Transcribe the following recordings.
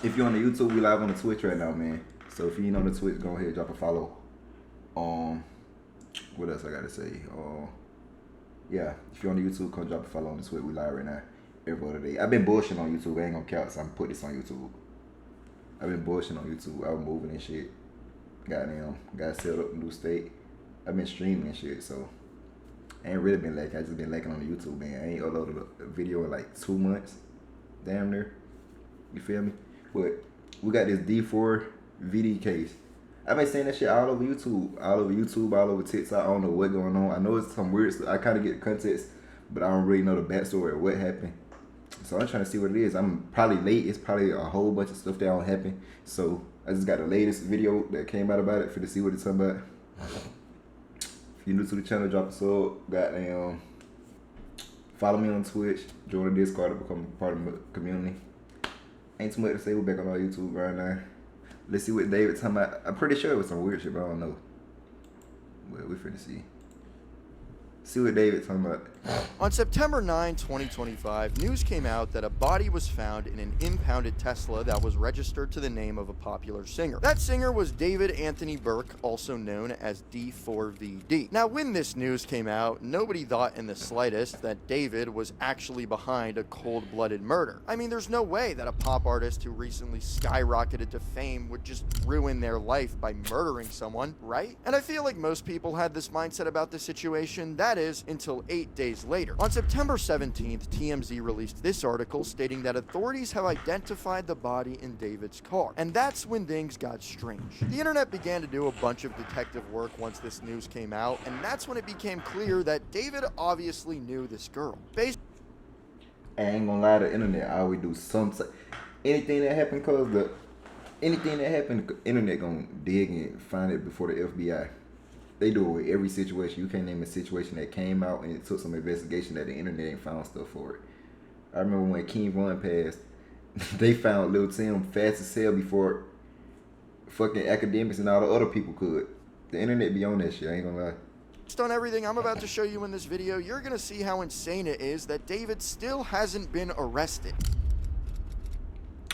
If you're on the YouTube, we live on the Twitch right now, man. So if you ain't on the Twitch, go ahead, drop a follow. Um, what else I gotta say? Yeah, if you're on the YouTube, come drop a follow on the Twitch. We live right now, every other day. I've been bullshitting on YouTube. I ain't gonna count, so I'm put this on YouTube. I've been bullshitting on YouTube. I was moving and shit. Goddamn, got set up in new state. I've been streaming and shit, so I ain't really been lacking. I just been lacking on the YouTube, man. I ain't uploaded a video in like 2 months, damn near. You feel me? But we got this D4vd Case. I've been saying that shit all over YouTube, all over TikTok. I don't know what's going on. I know it's some weird stuff. I kind of get the context, but I don't really know the backstory of what happened. So I'm trying to see what it is. I'm probably late. It's probably a whole bunch of stuff that don't happen. So I just got the latest video that came out about it for to see what it's talking about. If you're new to the channel, drop a sub. Goddamn. Follow me on Twitch. Join the Discord to become part of the community. Ain't too much to say. We're back on our YouTube right now. Let's see what David talking about. I'm pretty sure it was some weird shit, but I don't know. Well, we're finna see. See what David's talking about. On September 9, 2025, news came out that a body was found in an impounded Tesla that was registered to the name of a popular singer. That singer was David Anthony Burke, also known as D4vd. Now, when this news came out, nobody thought in the slightest that David was actually behind a cold-blooded murder. I mean, there's no way that a pop artist who recently skyrocketed to fame would just ruin their life by murdering someone, right? And I feel like most people had this mindset about the situation. That is, until 8 days later. On September 17th, TMZ released this article stating that authorities have identified the body in David's car. And that's when things got strange. The internet began to do a bunch of detective work once this news came out, and that's when it became clear that David obviously knew this girl. I ain't gonna lie, the internet I always do anything that happened, the internet gonna dig and find it before the FBI. They do it with every situation. You can't name a situation that came out and it took some investigation that the internet ain't found stuff for it. I remember when King Von passed, they found Lil Tim fast as hell before fucking academics and all the other people could. The internet be on that shit, I ain't gonna lie. Based on everything I'm about to show you in this video, you're gonna see how insane it is that David still hasn't been arrested.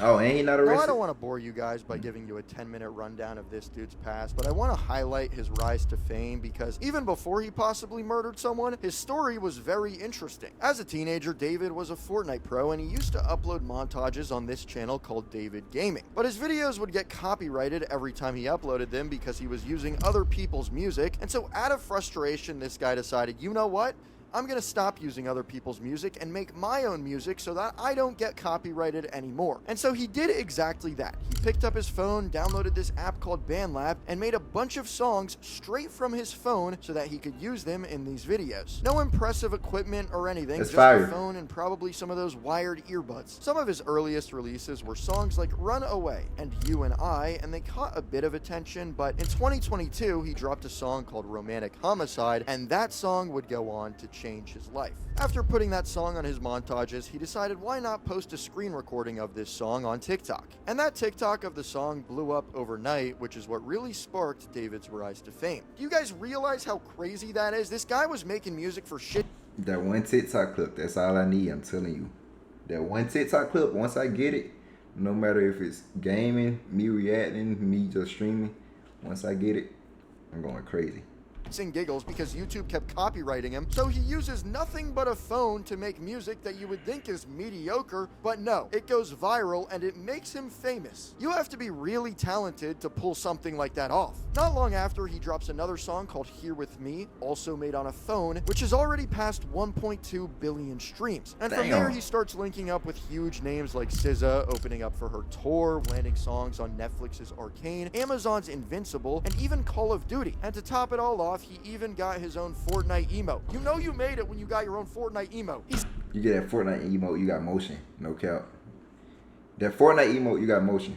Oh, and he not arrested? Now, I don't want to bore you guys by giving you a 10-minute rundown of this dude's past, but I want to highlight his rise to fame because even before he possibly murdered someone, his story was very interesting. As a teenager, David was a Fortnite pro, and he used to upload montages on this channel called David Gaming. But his videos would get copyrighted every time he uploaded them because he was using other people's music, and so out of frustration, this guy decided, you know what? I'm gonna stop using other people's music and make my own music so that I don't get copyrighted anymore. And so he did exactly that. He picked up his phone, downloaded this app called BandLab, and made a bunch of songs straight from his phone so that he could use them in these videos. No impressive equipment or anything, That's just fire. a phone and probably some of those wired earbuds. Some of his earliest releases were songs like Run Away and You and I, and they caught a bit of attention, but in 2022, he dropped a song called Romantic Homicide, and that song would go on to change his life. After putting that song on his montages, he decided why not post a screen recording of this song on TikTok. And that TikTok of the song blew up overnight, which is what really sparked David's rise to fame. Do you guys realize how crazy that is? This guy was making music for shit. That one TikTok clip, that's all I need, I'm telling you. That one TikTok clip, once I get it, no matter if it's gaming, me reacting, me just streaming, once I get it, I'm going crazy. And giggles because YouTube kept copyrighting him, so he uses nothing but a phone to make music that you would think is mediocre, but no, it goes viral and it makes him famous. You have to be really talented to pull something like that off. Not long after, he drops another song called Here With Me, also made on a phone, which has already passed 1.2 billion streams. And from there, he starts linking up with huge names like SZA, opening up for her tour, landing songs on Netflix's Arcane, Amazon's Invincible, and even Call of Duty. And to top it all off, he even got his own Fortnite emote. You know you made it when you got your own Fortnite emote. You get that Fortnite emote, you got motion. No cap. That Fortnite emote, you got motion.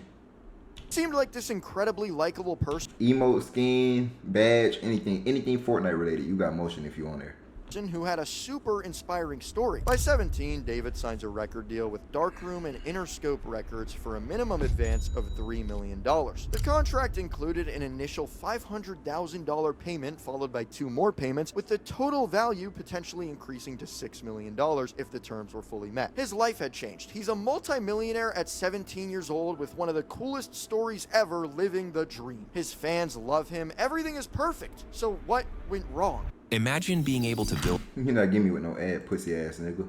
Seemed like this incredibly likable person. Emote, skin, badge, anything Fortnite related, you got motion if you on there. person who had a super inspiring story. By 17, David signs a record deal with Darkroom and Interscope Records for a minimum advance of $3 million. The contract included an initial $500,000 payment followed by 2 more payments, with the total value potentially increasing to $6 million if the terms were fully met. His life had changed. He's a multi-millionaire at 17 years old with one of the coolest stories ever, living the dream. His fans love him. Everything is perfect. So what went wrong? Imagine being able to build. You're not getting me with no ad, pussy ass nigga.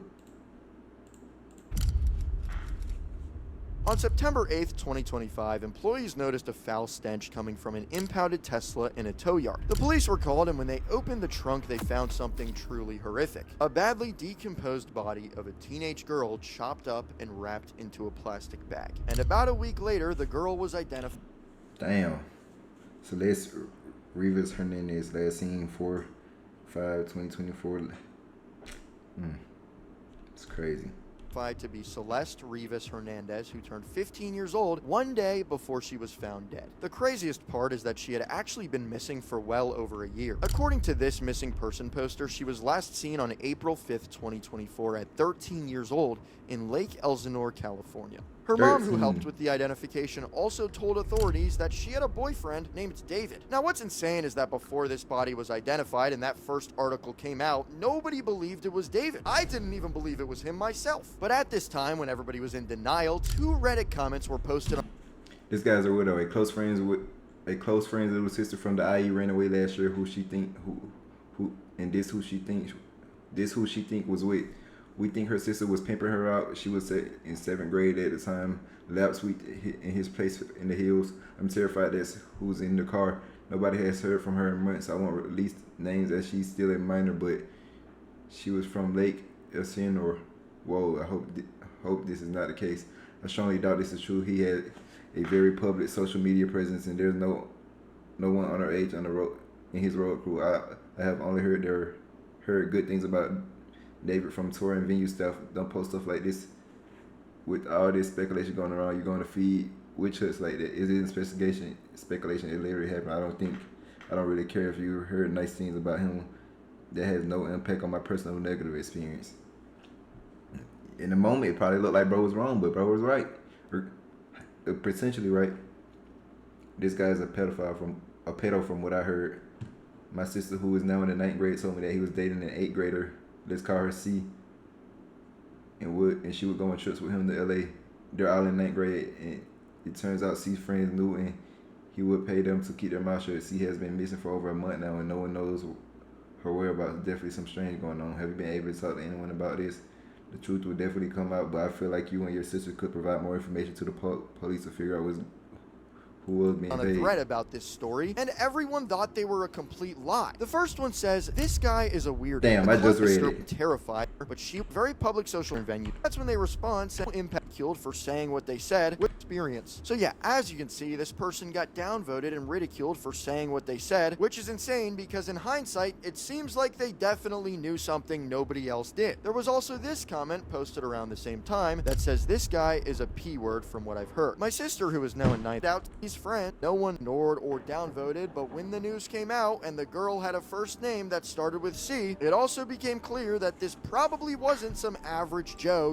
On September 8th, 2025, employees noticed a foul stench coming from an impounded Tesla in a tow yard. The police were called, and when they opened the trunk, they found something truly horrific. A badly decomposed body of a teenage girl chopped up and wrapped into a plastic bag. And about a week later, the girl was identified. Damn. Celeste Rivas Hernandez, last seen 4/5/2024. It's crazy. To be Celeste Rivas Hernandez, who turned 15 years old one day before she was found dead. The craziest part is that she had actually been missing for well over a year. According to this missing person poster, she was last seen on April 5th, 2024 at 13 years old in Lake Elsinore, California. Her mom, who helped with the identification, also told authorities that she had a boyfriend named David. Now, what's insane is that before this body was identified and that first article came out, nobody believed it was David. I didn't even believe it was him myself. But at this time, when everybody was in denial, 2 Reddit comments were posted on. This guy's a widow, a close friend's little sister from the IE ran away last year. Who she think was with. We think her sister was pimping her out. She was in 7th grade at the time. Lap suite in his place in the hills. I'm terrified that's who's in the car. Nobody has heard from her in months. I won't release names as she's still a minor, but she was from Lake Elsinore. Whoa, I hope this is not the case. I strongly doubt this is true. He had a very public social media presence, and there's no one underage on the road in his road crew. I have only heard good things about David from touring venue stuff. Don't post stuff like this. With all this speculation going around, you're going to feed witch hunts like that. Is it speculation? It literally happened. I don't really care if you heard nice things about him. That has no impact on my personal negative experience. In the moment, it probably looked like bro was wrong, but bro was right. Or potentially right. This guy's a pedo from what I heard. My sister, who is now in the 9th grade, told me that he was dating an 8th grader. Let's call her C. And she would go on trips with him to LA. They're all in 9th grade, and it turns out C's friends knew, and he would pay them to keep their mouth shut. C has been missing for over a month now, and no one knows her whereabouts. Definitely some strange going on. Have you been able to talk to anyone about this? The truth will definitely come out, but I feel like you and your sister could provide more information to the police to figure out who was being on a paid. thread about this story, and everyone thought they were a complete lie. The first one says, "This guy is a weirdo." Damn, I just read it. Terrified her, but she very public social venue. That's when they respond, saying impact killed for saying what they said with experience. So yeah, as you can see, this person got downvoted and ridiculed for saying what they said, which is insane because in hindsight, it seems like they definitely knew something nobody else did. There was also this comment posted around the same time that says, "This guy is a P word from what I've heard." My sister, who is now in 9th, out his friend. No one ignored or downvoted, but when the news came out and the girl had a first name that started with C, it also became clear that this probably wasn't some average Joe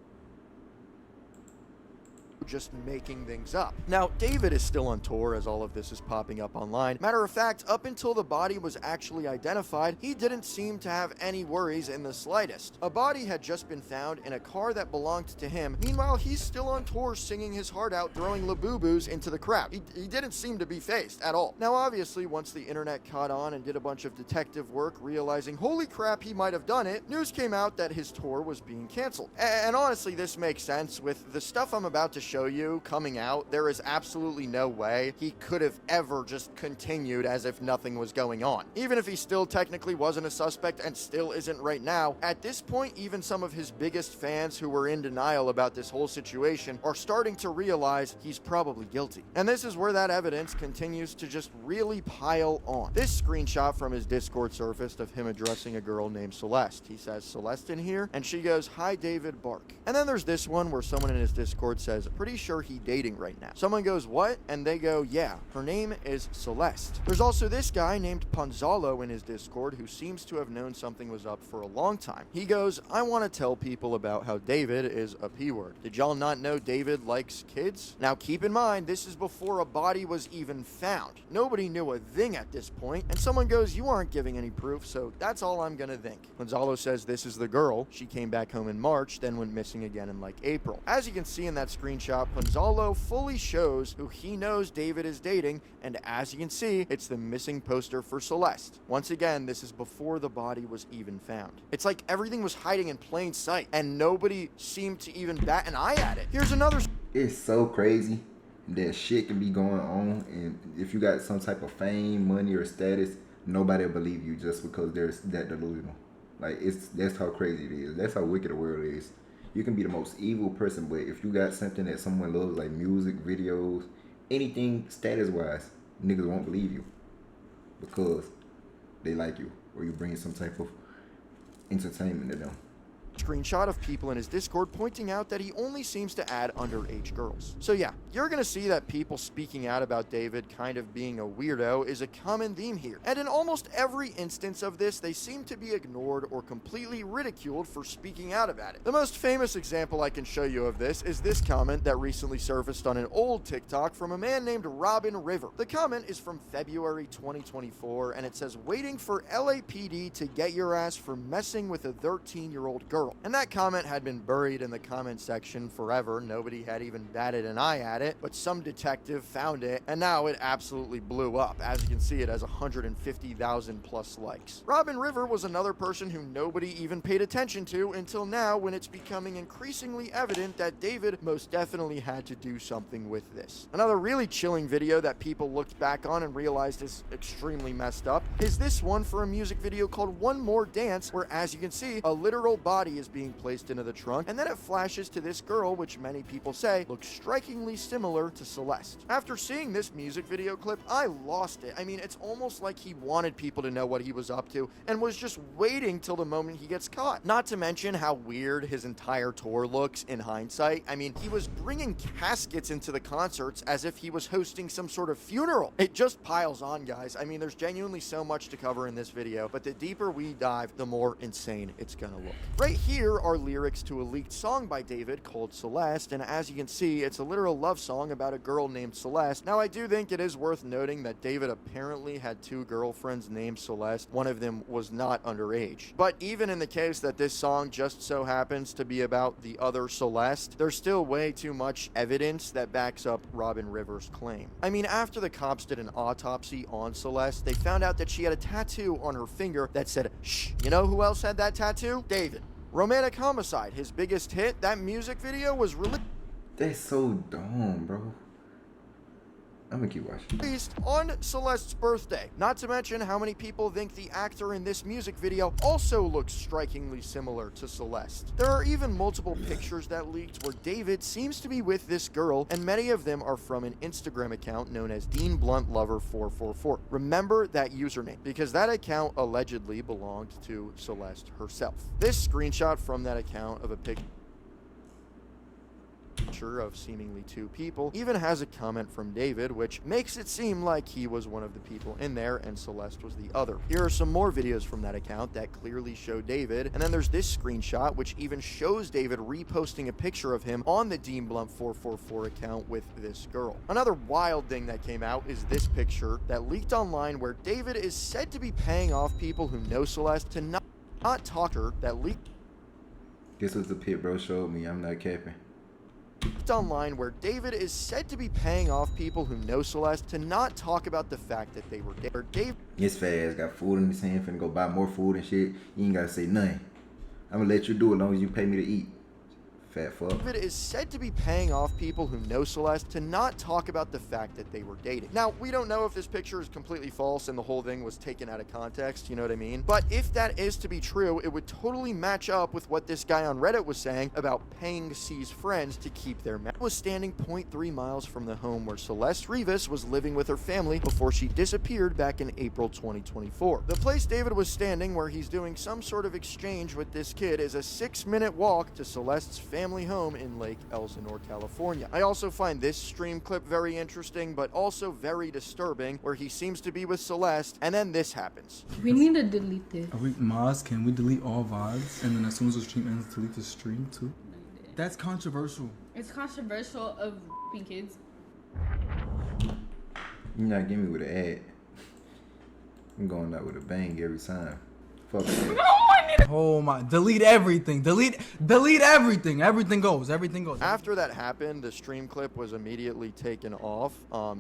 just making things up. Now, David is still on tour as all of this is popping up online. Matter of fact, up until the body was actually identified, he didn't seem to have any worries in the slightest. A body had just been found in a car that belonged to him. Meanwhile, he's still on tour singing his heart out, throwing labubus into the crowd. He didn't seem to be fazed at all. Now, obviously, once the internet caught on and did a bunch of detective work, realizing, holy crap, he might have done it, news came out that his tour was being canceled. And honestly, this makes sense. With the stuff I'm about to show you coming out, there is absolutely no way he could have ever just continued as if nothing was going on. Even if he still technically wasn't a suspect and still isn't right now, at this point, even some of his biggest fans who were in denial about this whole situation are starting to realize he's probably guilty. And this is where that evidence continues to just really pile on. This screenshot from his Discord surfaced of him addressing a girl named Celeste. He says, "Celeste in here?" And she goes, "Hi, David, bark." And then there's this one where someone in his Discord says, pretty sure he dating right now. Someone goes, what? And they go, yeah, her name is Celeste. There's also this guy named Ponzalo in his Discord who seems to have known something was up for a long time. He goes, I want to tell people about how David is a P-word. Did y'all not know David likes kids? Now keep in mind, this is before a body was even found. Nobody knew a thing at this point, and someone goes, you aren't giving any proof, so that's all I'm gonna think. Gonzalo says this is the girl. She came back home in March, then went missing again in like April. As you can see in that screenshot, Gonzalo fully shows who he knows David is dating, and as you can see, it's the missing poster for Celeste. Once again, this is before the body was even found. It's like everything was hiding in plain sight, and nobody seemed to even bat an eye at it. Here's another... It's so crazy that shit can be going on, and if you got some type of fame, money, or status, nobody will believe you just because they're that delusional. Like, that's how crazy it is. That's how wicked the world is. You can be the most evil person, but if you got something that someone loves, like music, videos, anything status-wise, niggas won't believe you because they like you or you bring some type of entertainment to them. Screenshot of people in his Discord pointing out that he only seems to add underage girls. So yeah, you're gonna see that people speaking out about David kind of being a weirdo is a common theme here. And in almost every instance of this, they seem to be ignored or completely ridiculed for speaking out about it. The most famous example I can show you of this is this comment that recently surfaced on an old TikTok from a man named Robin River. The comment is from February 2024, and it says, waiting for LAPD to get your ass for messing with a 13-year-old girl. And that comment had been buried in the comment section forever. Nobody had even batted an eye at it, but some detective found it, and now it absolutely blew up. As you can see, it has 150,000 plus likes. Robin River was another person who nobody even paid attention to until now, when it's becoming increasingly evident that David most definitely had to do something with this. Another really chilling video that people looked back on and realized is extremely messed up is this one for a music video called One More Dance, where, as you can see, a literal body is being placed into the trunk, and then it flashes to this girl, which many people say looks strikingly similar to Celeste. After seeing this music video clip, I lost it. I mean, it's almost like he wanted people to know what he was up to and was just waiting till the moment he gets caught. Not to mention how weird his entire tour looks in hindsight. I mean, he was bringing caskets into the concerts as if he was hosting some sort of funeral. It just piles on, guys. I mean, there's genuinely so much to cover in this video, but the deeper we dive, the more insane it's gonna look. Right here are lyrics to a leaked song by David called Celeste, and as you can see, it's a literal love song about a girl named Celeste. Now, I do think it is worth noting that David apparently had two girlfriends named Celeste. One of them was not underage. But even in the case that this song just so happens to be about the other Celeste, there's still way too much evidence that backs up Robin River's claim. I mean, after the cops did an autopsy on Celeste, they found out that she had a tattoo on her finger that said, shh. You know who else had that tattoo? David. Romantic Homicide, his biggest hit, that music video was That's so dumb, bro. I'm gonna keep watching. Released on Celeste's birthday. Not to mention how many people think the actor in this music video also looks strikingly similar to Celeste. There are even multiple pictures that leaked where David seems to be with this girl, and many of them are from an Instagram account known as Dean Blunt Lover 444. Remember that username, because that account allegedly belonged to Celeste herself. This screenshot from that account of a picture of seemingly two people even has a comment from David, which makes it seem like he was one of the people in there and Celeste was the other. Here are some more videos from that account that clearly show David, and then there's this screenshot which even shows David reposting a picture of him on the Dean Blunt 444 account with this girl. Another wild thing that came out is this picture that leaked online where David is said to be paying off people who know Celeste to not talk to her. That leaked This was the pit bro showed me, I'm not capping. Online where David is said to be paying off people who know Celeste to not talk about the fact that they were David. His fast got food in his hand, finna go buy more food and shit. You ain't gotta say nothing. I'm gonna let you do it as long as you pay me to eat. Fat fuck. David is said to be paying off people who know Celeste to not talk about the fact that they were dating. Now, we don't know if this picture is completely false and the whole thing was taken out of context, you know what I mean? But if that is to be true, it would totally match up with what this guy on Reddit was saying about paying C's friends to keep their mouth. Was standing 0.3 miles from the home where Celeste Rivas was living with her family before she disappeared back in April 2024. The place David was standing where he's doing some sort of exchange with this kid is a 6-minute walk to Celeste's family family home in Lake Elsinore, California. I also find this stream clip very interesting, but also very disturbing, where he seems to be with Celeste, and then this happens. We need to delete this. Are we Maz? Can we delete all VODs and then as soon as the stream ends, delete the stream too? That's controversial. It's controversial of kids. You're not getting me with an ad. I'm going out with a bang every time. Fuck it. Oh my, delete everything. Delete everything. Everything goes. After that happened, the stream clip was immediately taken off.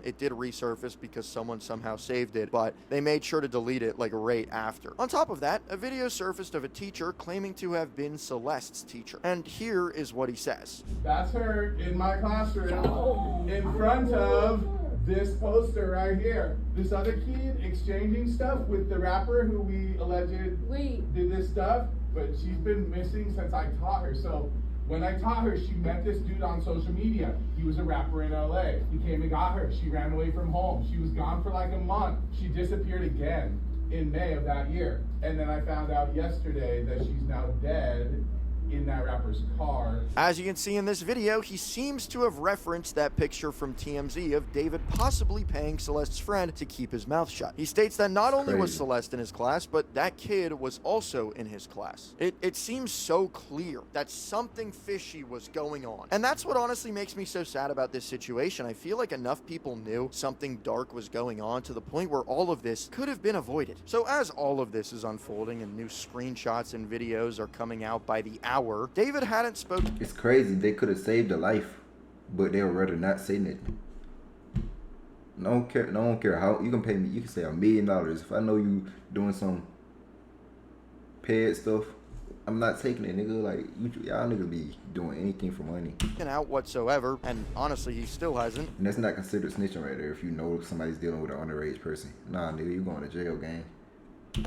It did resurface because someone somehow saved it, but they made sure to delete it like right after. On top of that, a video surfaced of a teacher claiming to have been Celeste's teacher. And here is what he says. That's her in my classroom in front of this poster right here. This other kid exchanging stuff with the rapper who we alleged did this stuff, but she's been missing since I taught her. So when I taught her, she met this dude on social media. He was a rapper in LA. He came and got her. She ran away from home. She was gone for like a month. She disappeared again in May of that year. And then I found out yesterday that she's now dead in that rapper's car. As you can see in this video, he seems to have referenced that picture from TMZ of David possibly paying Celeste's friend to keep his mouth shut. He states that not only was Celeste in his class, but that kid was also in his class. It seems so clear that something fishy was going on. And that's what honestly makes me so sad about this situation. I feel like enough people knew something dark was going on to the point where all of this could have been avoided. So as all of this is unfolding and new screenshots and videos are coming out by the hour, David hadn't spoken. It's crazy. They could have saved a life, but they would rather not say nothing. No one care how you can pay me. You can say $1 million if I know you doing some paid stuff. I'm not taking it, nigga. Like y'all niggas be doing anything for money. Out whatsoever, and honestly, he still hasn't. And that's not considered snitching right there. If you know somebody's dealing with an underage person, nah, nigga, you going to jail, gang.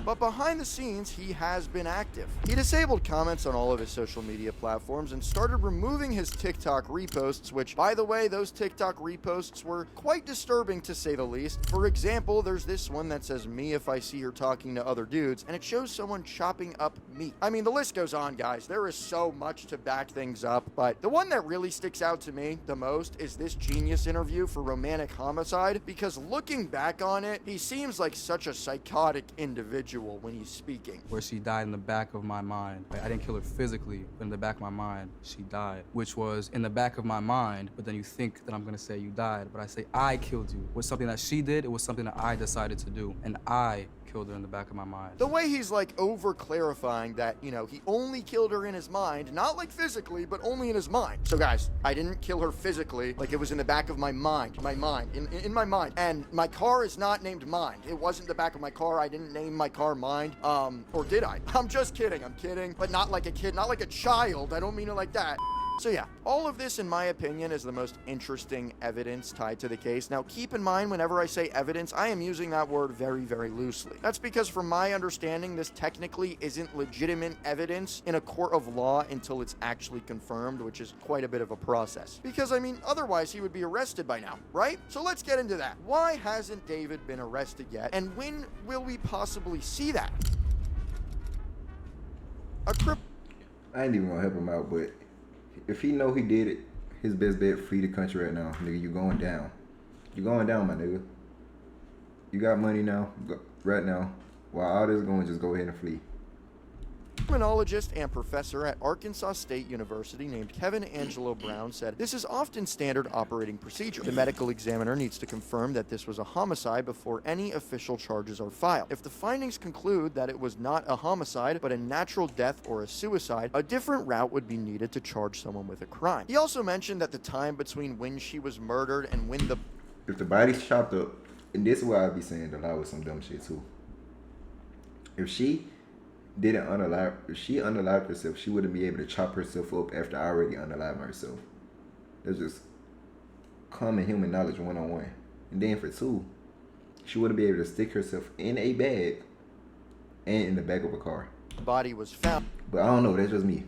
But behind the scenes, he has been active. He disabled comments on all of his social media platforms and started removing his TikTok reposts, which, by the way, those TikTok reposts were quite disturbing to say the least. For example, there's this one that says me if I see her talking to other dudes, and it shows someone chopping up meat. I mean, the list goes on, guys. There is so much to back things up, but the one that really sticks out to me the most is this Genius interview for Romantic Homicide, because looking back on it, he seems like such a psychotic individual when he's speaking. Where she died in the back of my mind. I didn't kill her physically, but in the back of my mind, she died. Which was in the back of my mind, but then you think that I'm gonna say you died, but I say I killed you. It was something that she did, it was something that I decided to do, and I killed her in the back of my mind. The way he's like over clarifying that, you know, he only killed her in his mind, not like physically, but only in his mind. So guys, I didn't kill her physically, like it was in the back of my mind, in my mind. And my car is not named Mind. It wasn't the back of my car. I didn't name my car Mind. Or did I? I'm just kidding. I'm kidding, but not like a kid, not like a child. I don't mean it like that. So yeah, all of this, in my opinion, is the most interesting evidence tied to the case. Now, keep in mind, whenever I say evidence, I am using that word very, very loosely. That's because, from my understanding, this technically isn't legitimate evidence in a court of law until it's actually confirmed, which is quite a bit of a process. Because, I mean, otherwise he would be arrested by now, right? So let's get into that. Why hasn't David been arrested yet? And when will we possibly see that? I ain't even gonna help him out, but if he know he did it, his best bet flee the country right now, nigga. You going down. You going down, my nigga. You got money now, right now. While all this going, just go ahead and flee. Criminologist and professor at Arkansas State University named Kevin Angelo Brown said this is often standard operating procedure. The medical examiner needs to confirm that this was a homicide before any official charges are filed. If the findings conclude that it was not a homicide but a natural death or a suicide, a different route would be needed to charge someone with a crime. He also mentioned that the time between when she was murdered and when the... If the body's chopped up, and this is why I be saying the law with some dumb shit too. If she unalived herself, she wouldn't be able to chop herself up after already unaliving herself. That's just common human knowledge 101. And then for 2, she wouldn't be able to stick herself in a bag and in the back of a car. body was found. But I don't know, that's just me.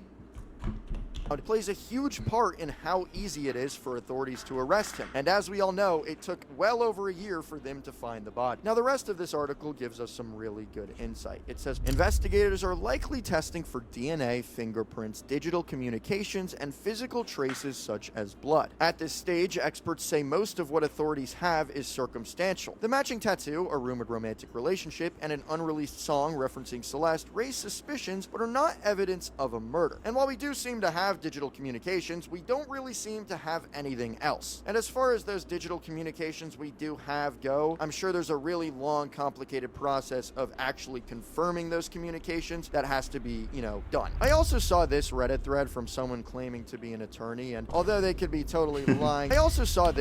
plays a huge part in how easy it is for authorities to arrest him. And as we all know, it took well over a year for them to find the body. Now, the rest of this article gives us some really good insight. It says, investigators are likely testing for DNA, fingerprints, digital communications, and physical traces such as blood. At this stage, experts say most of what authorities have is circumstantial. The matching tattoo, a rumored romantic relationship, and an unreleased song referencing Celeste raise suspicions, but are not evidence of a murder. And while we do seem to have digital communications, we don't really seem to have anything else. And as far as those digital communications we do have go, I'm sure there's a really long, complicated process of actually confirming those communications that has to be, done. I also saw this Reddit thread from someone claiming to be an attorney, and although they could be totally lying, I also saw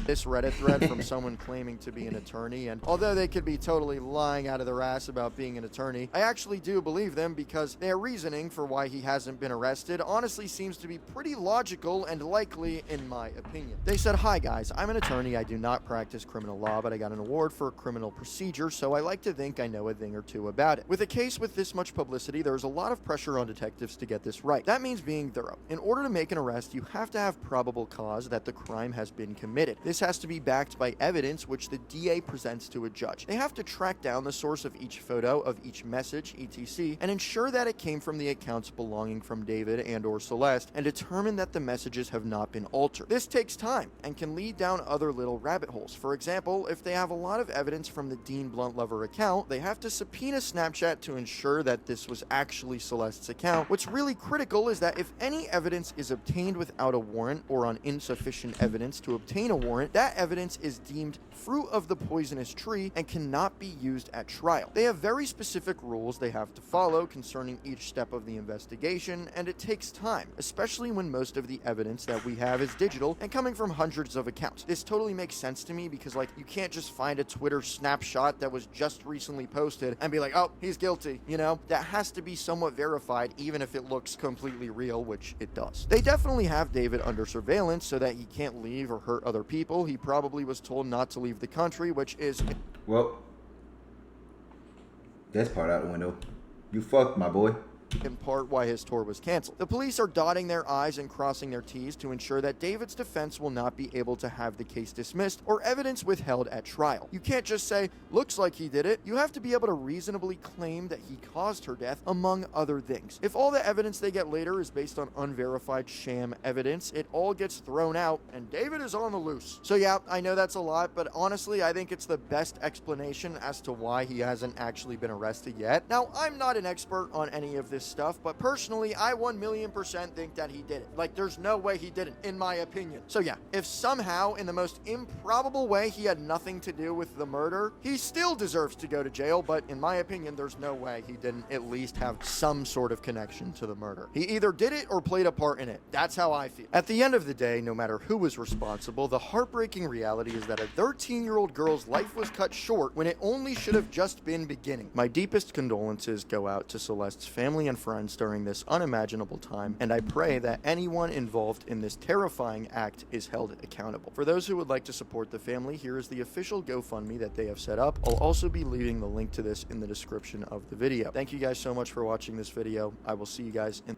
this Reddit thread from someone claiming to be an attorney, and although they could be totally lying out of their ass about being an attorney, I actually do believe them because their reasoning for why he hasn't been arrested honestly seems to be pretty logical and likely in my opinion. They said, "Hi guys, I'm an attorney. I do not practice criminal law, but I got an award for criminal procedure, so I like to think I know a thing or two about it. With a case with this much publicity, there's a lot of pressure on detectives to get this right. That means being thorough. In order to make an arrest, you have to have probable cause that the crime has been committed. This has to be backed by evidence which the DA presents to a judge. They have to track down the source of each photo, of each message, etc., and ensure that it came from the accounts belonging from David and or Celeste, and determine that the messages have not been altered. This takes time and can lead down other little rabbit holes. For example, if they have a lot of evidence from the Dean Bluntlover account, they have to subpoena Snapchat to ensure that this was actually Celeste's account. What's really critical is that if any evidence is obtained without a warrant or on insufficient evidence to obtain a warrant, that evidence is deemed fruit of the poisonous tree and cannot be used at trial. They have very specific rules they have to follow concerning each step of the investigation, and it takes time, especially when most of the evidence that we have is digital and coming from hundreds of accounts. This totally makes sense to me because, you can't just find a Twitter snapshot that was just recently posted and be like, oh, he's guilty, That has to be somewhat verified, even if it looks completely real, which it does. They definitely have David under surveillance so that he can't leave or hurt other people. He probably was told not to leave the country, which is... Well, that's part out the window. You fucked, my boy. In part why his tour was canceled. The police are dotting their I's and crossing their T's to ensure that David's defense will not be able to have the case dismissed or evidence withheld at trial. You can't just say, looks like he did it. You have to be able to reasonably claim that he caused her death, among other things. If all the evidence they get later is based on unverified sham evidence, it all gets thrown out and David is on the loose. So yeah, I know that's a lot, but honestly, I think it's the best explanation as to why he hasn't actually been arrested yet. Now, I'm not an expert on any of this stuff, but personally, I 1,000,000% think that he did it. There's no way he didn't, in my opinion. So yeah, if somehow, in the most improbable way, he had nothing to do with the murder, he still deserves to go to jail, but in my opinion, there's no way he didn't at least have some sort of connection to the murder. He either did it or played a part in it. That's how I feel. At the end of the day, no matter who was responsible, the heartbreaking reality is that a 13-year-old girl's life was cut short when it only should have just been beginning. My deepest condolences go out to Celeste's family and friends during this unimaginable time, and I pray that anyone involved in this terrifying act is held accountable. For those who would like to support the family, here is the official GoFundMe that they have set up. I'll also be leaving the link to this in the description of the video. Thank you guys so much for watching this video. I will see you guys in...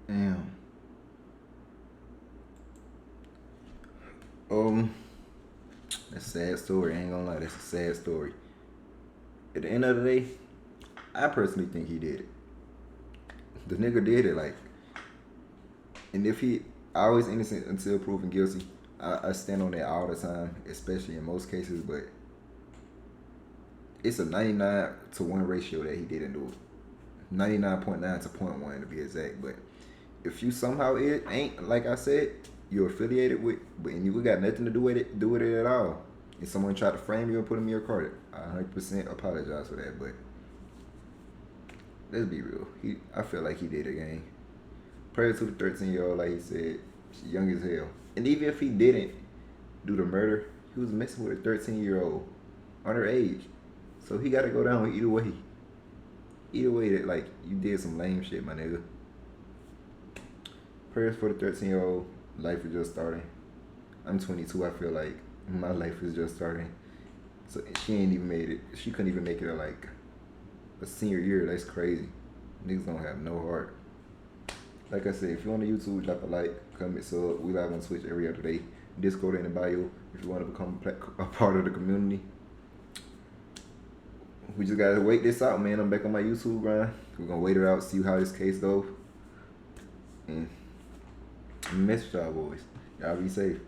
Damn. That's a sad story. I ain't gonna lie, that's a sad story. At the end of the day, I personally think he did it. The nigga did it, and if he always innocent until proven guilty, I stand on that all the time, especially in most cases, but it's a 99 to 1 ratio that he didn't do it. 99.9 to 0.1 to be exact, but if you somehow ain't, like I said, you're affiliated with, and you got nothing to do with it at all, and someone tried to frame you and put him in your card, I 100% apologize for that, but let's be real. I feel like he did it, gang. Prayer to the 13-year-old, like he said, she's young as hell. And even if he didn't do the murder, he was messing with a 13-year-old underage. So he got to go down either way. Either way, that you did some lame shit, my nigga. Prayers for the 13-year-old. Life is just starting. I'm 22. I feel like my life is just starting. So she ain't even made it. She couldn't even make it a senior year. That's crazy. Niggas don't have no heart. Like I said, if you're on the YouTube, drop a like, comment, sub. We live on Twitch every other day. Discord in the bio if you want to become a part of the community. We just gotta wait this out, man. I'm back on my YouTube grind. We're gonna wait it out, see how this case goes. And mess with y'all boys. Y'all be safe.